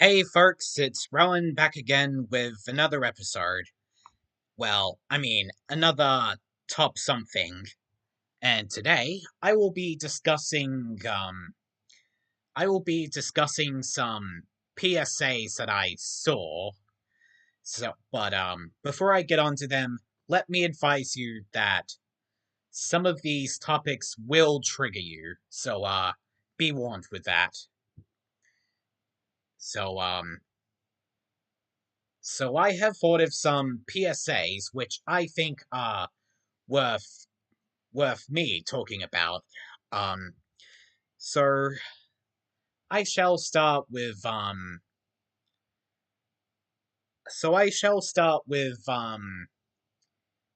Hey folks, it's Rowan back again with another episode. Another top something. And today I will be discussing some PSAs that I saw. But before I get onto them, let me advise you that some of these topics will trigger you. So be warned with that. So um So I have thought of some PSAs which I think are worth worth me talking about. Um so I shall start with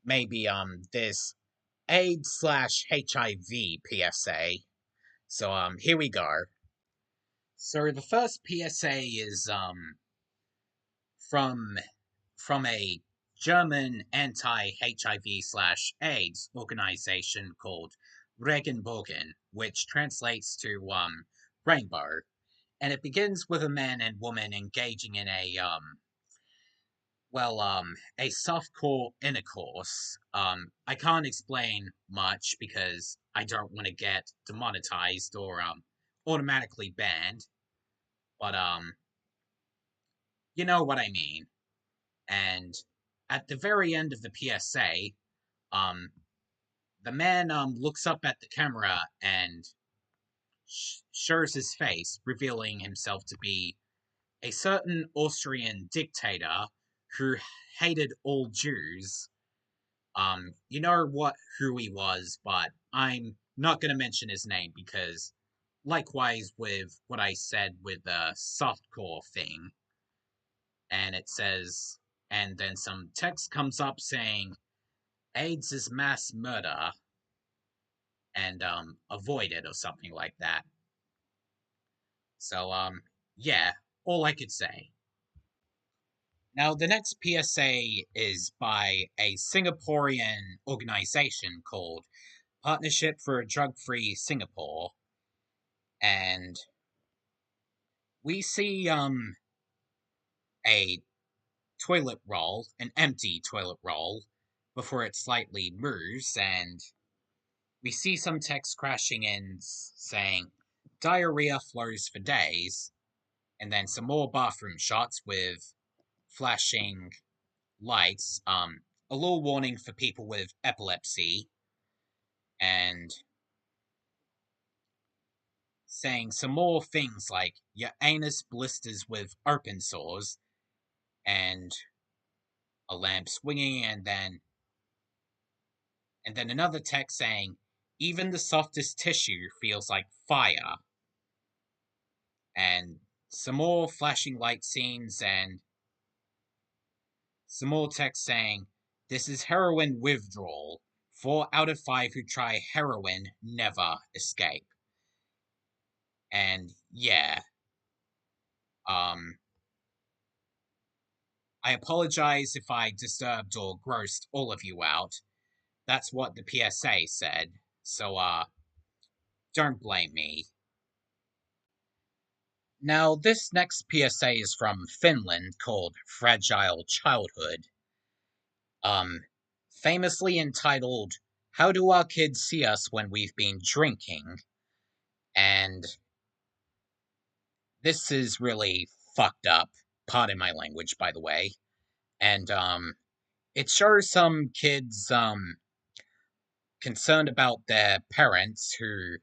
maybe this AIDS slash HIV PSA. So here we go. So the first PSA is from from a German anti-HIV slash AIDS organization called Regenbogen, which translates to rainbow, and it begins with a man and woman engaging in a softcore intercourse. I can't explain much because I don't want to get demonetized or automatically banned, but you know what I mean. And at the very end of the PSA, um, the man looks up at the camera and shows his face, revealing himself to be a certain Austrian dictator who hated all Jews. You know who he was, but I'm not gonna mention his name because, likewise with what I said with the softcore thing, and it says, and then some text comes up saying AIDS is mass murder and avoid it or something like that. So yeah, all I could say. Now the next PSA is by a Singaporean organization called Partnership for a Drug-Free Singapore, and we see a toilet roll, an empty toilet roll, before it slightly moves, and we see some text crashing in saying diarrhea flows for days, and then some more bathroom shots with flashing lights, a little warning for people with epilepsy, and saying some more things like your anus blisters with open sores, and a lamp swinging, and then another text saying even the softest tissue feels like fire, and some more flashing light scenes, and some more text saying this is heroin withdrawal. 4 out of 5 who try heroin never escape. And yeah, um, I apologize if I disturbed or grossed all of you out. That's what the PSA said, so don't blame me. Now, this next PSA is from Finland called Fragile Childhood, um, famously entitled, How Do Our Kids See Us When We've Been Drinking? And this is really fucked up. Pardon my language, by the way. And it shows some kids concerned about their parents who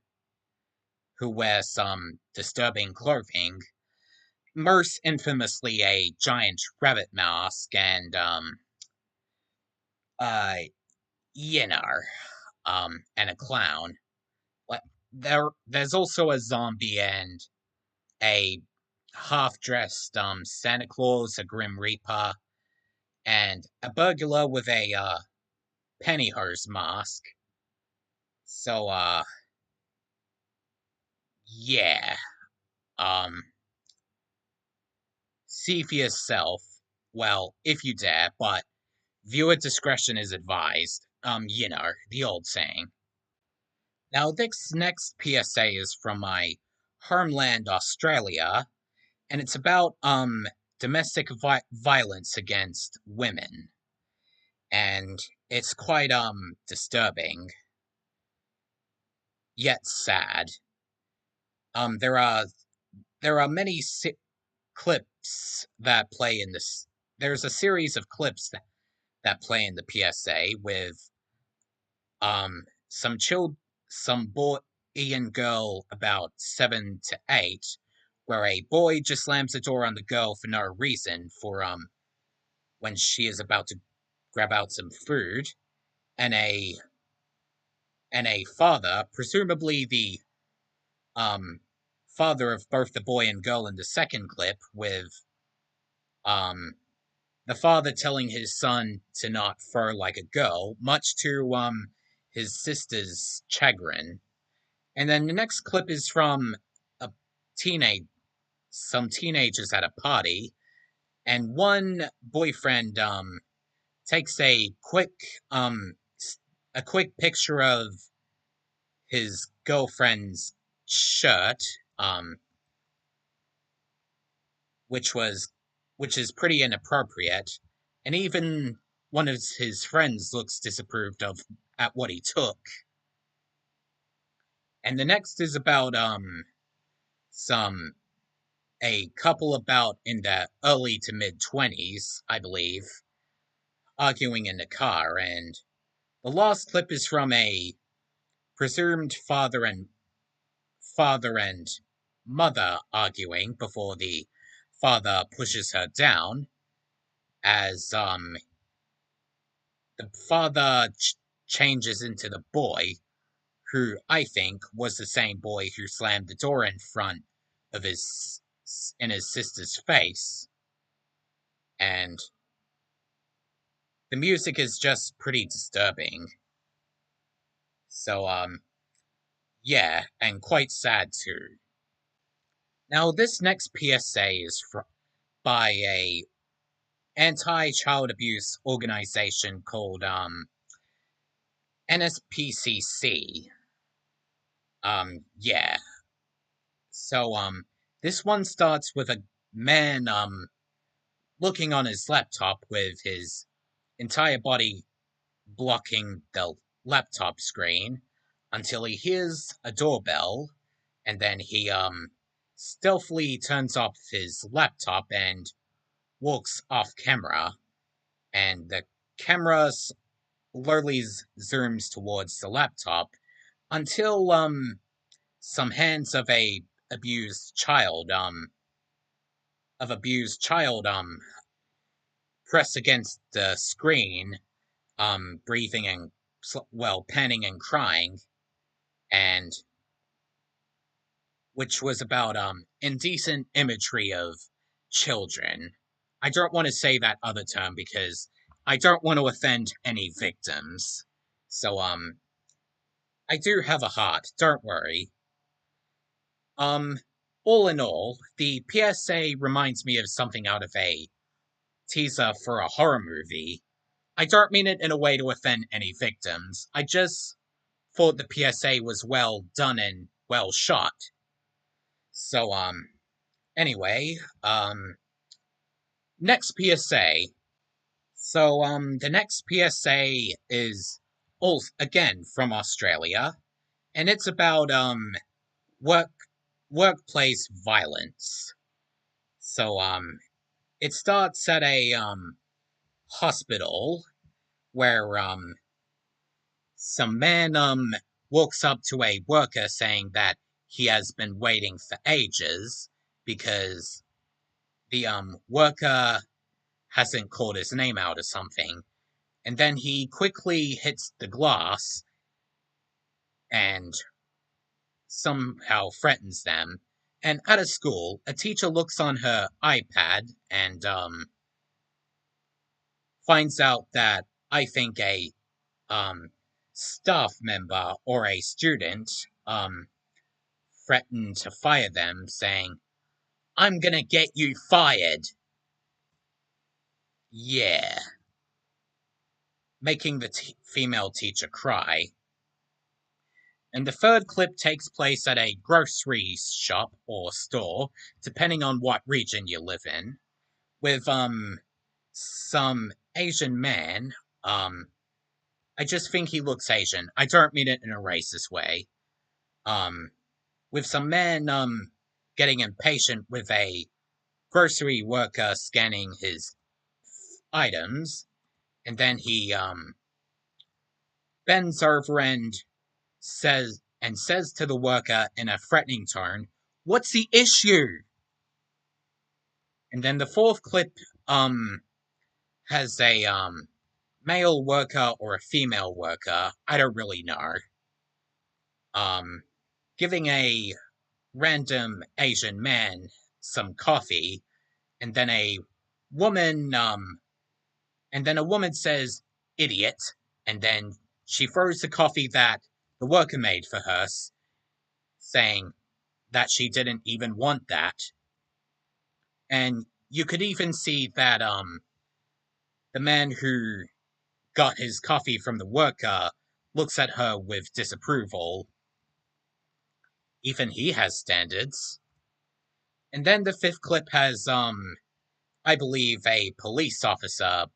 wear some disturbing clothing, most infamously a giant rabbit mask and uh you know and a clown. Like there's also a zombie and a half-dressed Santa Claus, a Grim Reaper, and a burglar with a pantyhose mask. So yeah. Um See for yourself. Well, if you dare, but viewer discretion is advised. The old saying. Now, this next PSA is from my homeland, Australia, and it's about domestic violence against women, and it's quite disturbing yet sad. There are many clips that play in this. There's a series of clips that play in the PSA with some some boy and girl about 7 to 8, where a boy just slams the door on the girl for no reason for when she is about to grab out some food, and a father, presumably the um father of both the boy and girl in the second clip, with um the father telling his son to not fur like a girl, much to his sister's chagrin. And then the next clip is from a teenage some teenagers at a party, and one boyfriend takes um a quick picture of his girlfriend's shirt, um which was which is pretty inappropriate, and even one of his friends looks disapproved of at what he took. And the next is about some a couple about in the early to mid 20s, I believe, arguing in the car. And the last clip is from a presumed father and mother arguing before the father pushes her down, as the father changes into the boy, who I think was the same boy who slammed the door in front of his sister's face. And the music is just pretty disturbing. So yeah, and quite sad too. Now this next PSA is by a anti-child abuse organization called NSPCC. Yeah. So this one starts with a man looking on his laptop with his entire body blocking the laptop screen until he hears a doorbell, and then he stealthily turns off his laptop and walks off camera, and the camera slowly zooms towards the laptop until some hands of a abused child press against the screen, breathing and panting and crying, and which was about indecent imagery of children. I don't want to say that other term because I don't want to offend any victims. So I do have a heart, don't worry. Um all in all, the PSA reminds me of something out of a teaser for a horror movie. I don't mean it in a way to offend any victims. I just thought the PSA was well done and well shot. So anyway, next PSA. So the next PSA is all again from Australia, and it's about work workplace violence. So it starts at a hospital where some man walks up to a worker saying that he has been waiting for ages because the worker hasn't called his name out or something. And then he quickly hits the glass and somehow threatens them. And at a school, a teacher looks on her iPad and finds out that I think a um, staff member or a student threatened to fire them, saying, "I'm gonna get you fired." Yeah, making the female teacher cry. And the third clip takes place at a grocery shop or store, depending on what region you live in, with some Asian man. I just think he looks Asian. I don't mean it in a racist way. Um, with some man getting impatient with a grocery worker scanning his items, and then he bends over and says to the worker in a threatening tone, "What's the issue?" And then the fourth clip has a male worker or a female worker, I don't really know, um giving a random Asian man some coffee, and then a woman says idiot, and then she throws the coffee that the worker made for her, saying that she didn't even want that. And you could even see that the man who got his coffee from the worker looks at her with disapproval. Even he has standards. And then the fifth clip has I believe a police officer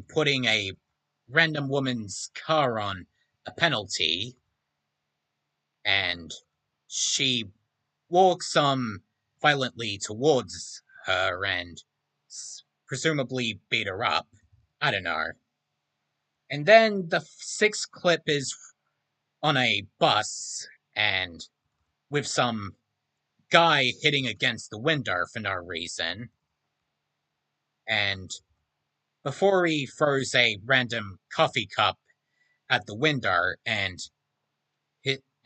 putting a random woman's car on a penalty, and she walks violently towards her and presumably beat her up. I don't know. And then the sixth clip is on a bus, and with some guy hitting against the window for no reason. And before he throws a random coffee cup at the window, and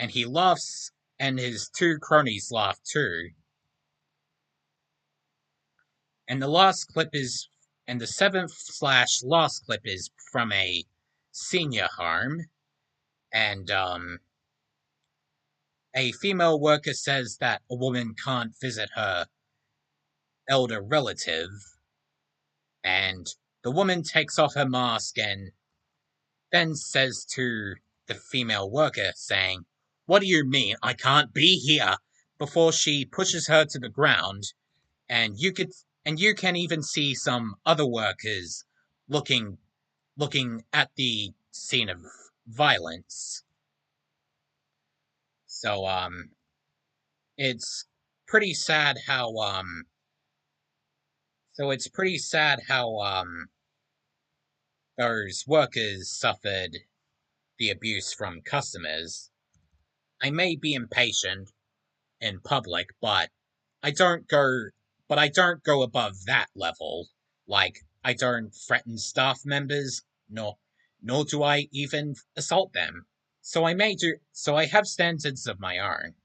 he laughs, and his two cronies laugh too. And the last clip is, and the seventh slash last clip is from a senior home, and a female worker says that a woman can't visit her elder relative, and the woman takes off her mask and then says to the female worker, saying, "What do you mean I can't be here?" before she pushes her to the ground, and you can even see some other workers looking at the scene of violence. So it's pretty sad how those workers suffered the abuse from customers. I may be impatient in public, I don't go I don't go above that level. Like, I don't threaten staff members, nor do I even assault them. So I have standards of my own.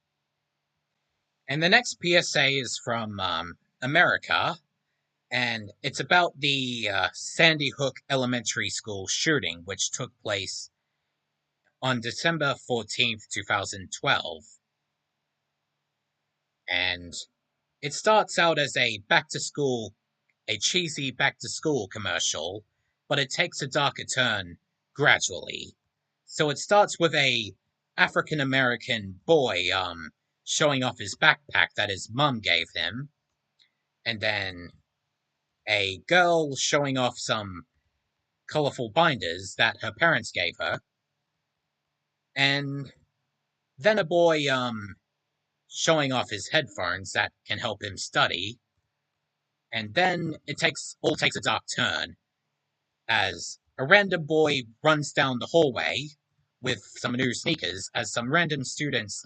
And the next PSA is from America, and it's about the Sandy Hook Elementary School shooting, which took place on December 14th, 2012. And it starts out as a cheesy back to school commercial, but it takes a darker turn gradually. So it starts with a African American boy showing off his backpack that his mom gave him, and then a girl showing off some colorful binders that her parents gave her, and then a boy showing off his headphones that can help him study, and then it takes a dark turn as a random boy runs down the hallway with some new sneakers as some random students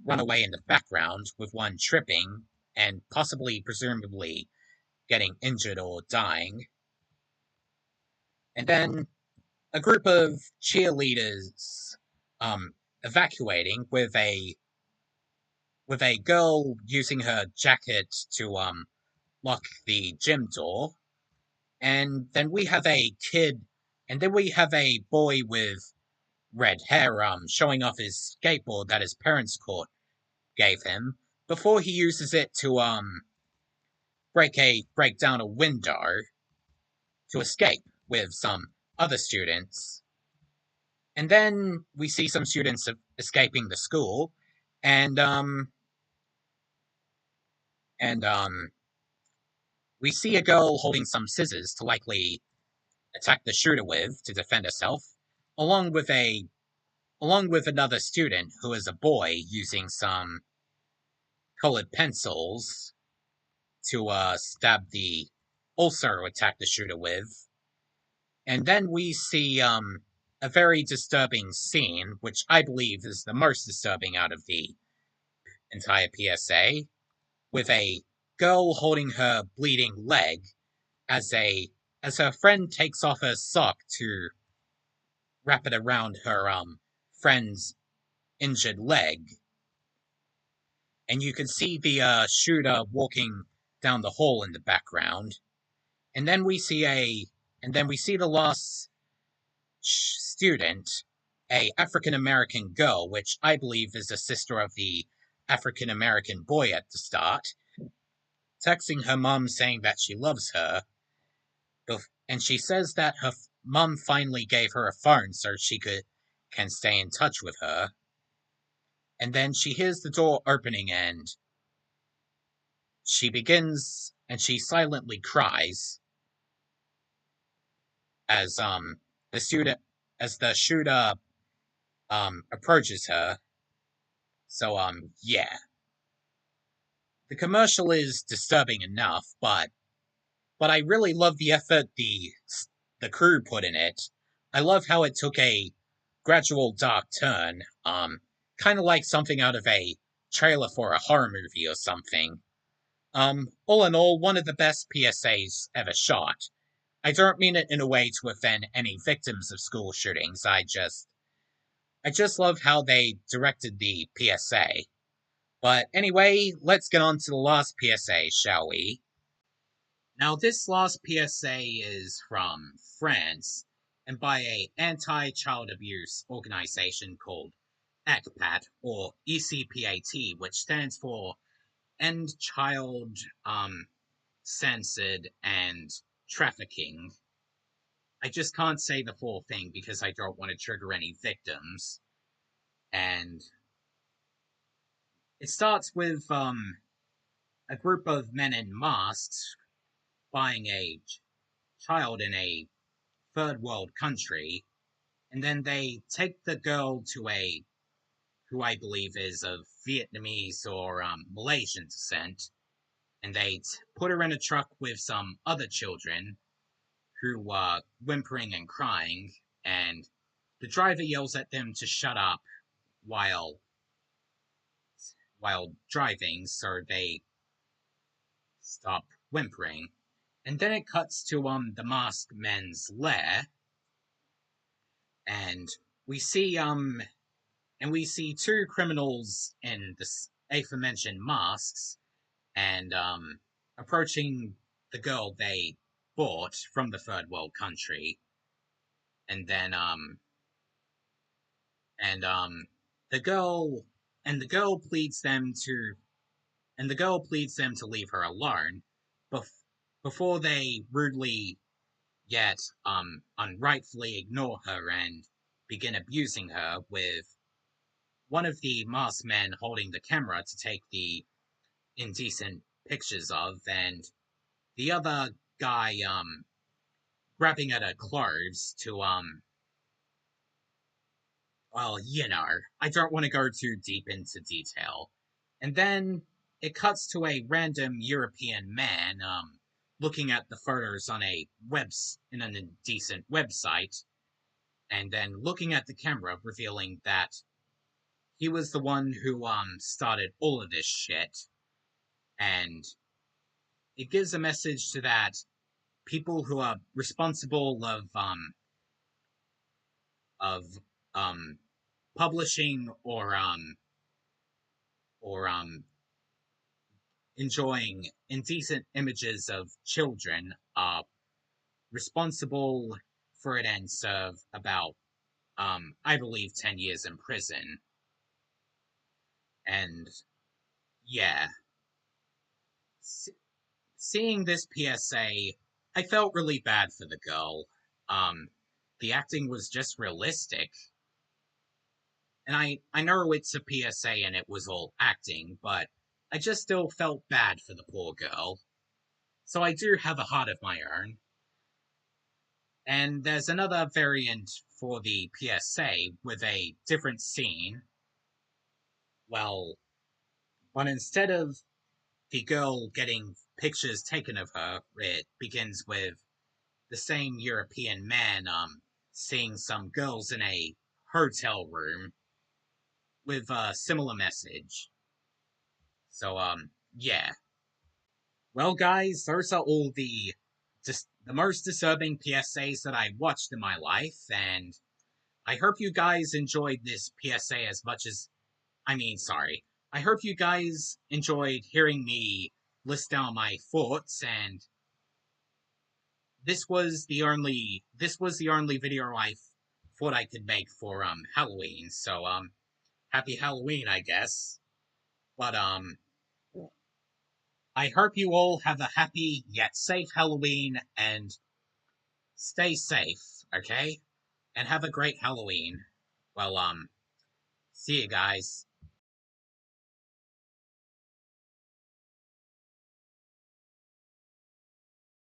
run away in the background, with one tripping and presumably getting injured or dying. And then a group of cheerleaders evacuating, with a girl using her jacket to lock the gym door. And then we have a kid, and then we have a boy with red hair showing off his skateboard that his parents gave him, before he uses it to break down a window to escape with some other students. And then we see some students escaping the school, and and we see a girl holding some scissors to likely attack the shooter with to defend herself, along with a along with another student who is a boy using some colored pencils to stab the also attack the shooter with. And then we see a very disturbing scene, which I believe is the most disturbing out of the entire PSA, with a girl holding her bleeding leg as her friend takes off her sock to wrap it around her friend's injured leg, and you can see the shooter walking down the hall in the background. And then we see the last student, a African American girl, which I believe is the sister of the African American boy at the start, texting her mom saying that she loves her, and she says that her mom finally gave her a phone so she can stay in touch with her. And then she hears the door opening, and she silently cries as the student as the shooter approaches her. So yeah, the commercial is disturbing enough, but I really love the effort the crew put in it. I love how it took a gradual dark turn, kind of like something out of a trailer for a horror movie or something. All in all, one of the best PSAs ever shot. I don't mean it in a way to offend any victims of school shootings. I just love how they directed the PSA. But anyway, let's get on to the last PSA, shall we? Now, this last PSA is from France and by a anti-child abuse organization called ECPAT or ECPAT, which stands for End Child Censored and Trafficking. I just can't say the full thing because I don't want to trigger any victims. And it starts with a group of men in masks buying a child in a third world country, and then they take the girl to a who I believe is of Vietnamese or Malaysian descent, and they put her in a truck with some other children who are whimpering and crying, and the driver yells at them to shut up while driving, so they stop whimpering. And then it cuts to the masked men's lair, and we see two criminals in the aforementioned masks and approaching the girl they bought from the third world country, and then and the girl the girl pleads them to leave her alone, bef- before they rudely yet unrightfully ignore her and begin abusing her, with one of the masked men holding the camera to take the indecent pictures of, and the other guy grabbing at her clothes to well, I don't want to go too deep into detail. And then it cuts to a random European man looking at the photos on in an indecent website, and then looking at the camera, revealing that he was the one who started all of this shit. And it gives a message to that people who are responsible of um publishing or enjoying indecent images of children are responsible for it and serve about I believe 10 years in prison. And yeah, seeing this PSA, I felt really bad for the girl. Um, the acting was just realistic. And I know it's a PSA and it was all acting, but I just still felt bad for the poor girl. So I do have a heart of my own. And there's another variant for the PSA with a different scene. Well, but instead of the girl getting pictures taken of her, it begins with the same European man seeing some girls in a hotel room with a similar message. So yeah. Well guys, those are all the just the most disturbing PSAs that I watched in my life, and I hope you guys enjoyed this PSA as much as sorry. I hope you guys enjoyed hearing me list down my thoughts, and this was the only video I thought I could make for Halloween. So happy Halloween, I guess. But I hope you all have a happy yet safe Halloween and stay safe, okay? And have a great Halloween. Well, see you guys.